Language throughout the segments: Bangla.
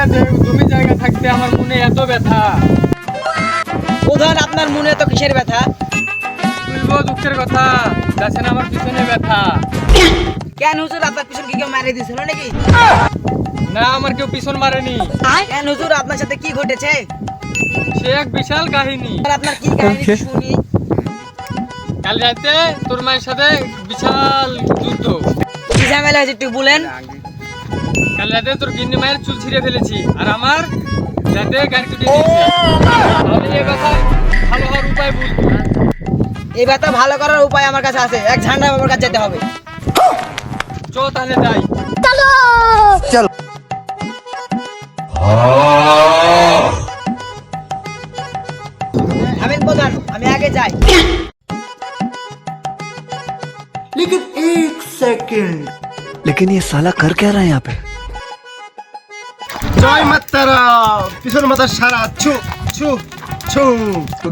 আছে জমি জায়গা থাকতে আমার মনে এত ব্যথা। প্রধান আপনার মনে তো কিসের ব্যথা? বলবো দুঃখের কথা, যাচ্ছেন আমার পিছনে ব্যথা। কেন হুজুর আপনার পিছন কি কেউ মারি দিয়েছিল নাকি? না, আমার কেউ পিছন মারেনি। কেন হুজুর আপনার সাথে কি ঘটেছে? সে এক বিশাল কাহিনী। আর আপনার কি কাহিনী একটু শুনি। কাল রাতে তোর মায়ের সাথে বিশাল যুদ্ধ। কি ঝামেলা হয়েছে একটু বলেন। কাল রাতে তোর গিন্নি মায়ের চুল ছিঁড়ে ফেলেছি, আর আমার রাতে গাড়ি কুটিয়ে দিয়েছে। তাহলে এ কথা ভালো হওয়ার উপায় বল। এই ব্যথা ভালো করার উপায় আমার কাছে আছে। এক ঝান্ডা বাবার কাছে যেতে হবে। চ তাহলে যাই। আমি প্রধান, আমি আগে যাই। लेकिन ये साला कर क्या रहा है यहाँ पे? জয় মাতারা, পিছন মাথা সারা ছু ছু ছু।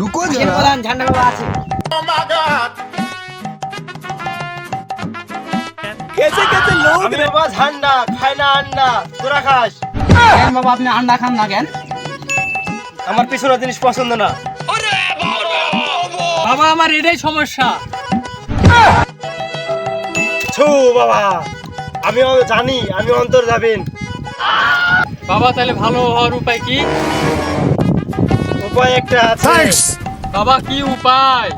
রুকো আসেন জরা। প্রধান, ঝান্ডা বাবা আছে। আমি বাবা ঝান্ডা খাই না আন্ডা, তোরা খাস। কেন বাবা আপনি আন্ডা খান না কেন? আমার পিছনের জিনিস পছন্দ না। বাবা, আমার এটাই সমস্যা। ছু বাবা, আমি জানি আমি অন্তর যাবেন। বাবা, তাহলে ভালো হওয়ার উপায় কি? উপায় একটা আছে। বাবা, কি উপায়?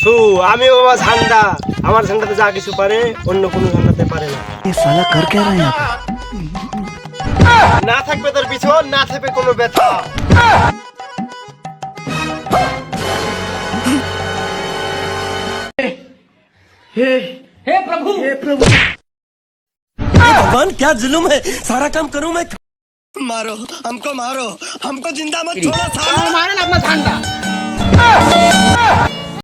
ছু, আমি বাবা ঝান্ডা, আমার ঝান্ডাতে যা কিছু পারে অন্য কোনো ঝান্ডাতে পারে না। ये साला कर क्या रहा है यहाँ पे? না থাকবে তোর পিছন, না থাকবে কোনো ব্যথা। भगवान क्या जुल्म है, सारा काम करूं मैं। मारो हमको जिंदा मत छोड़ो। মারেন আপনার ঝান্ডা।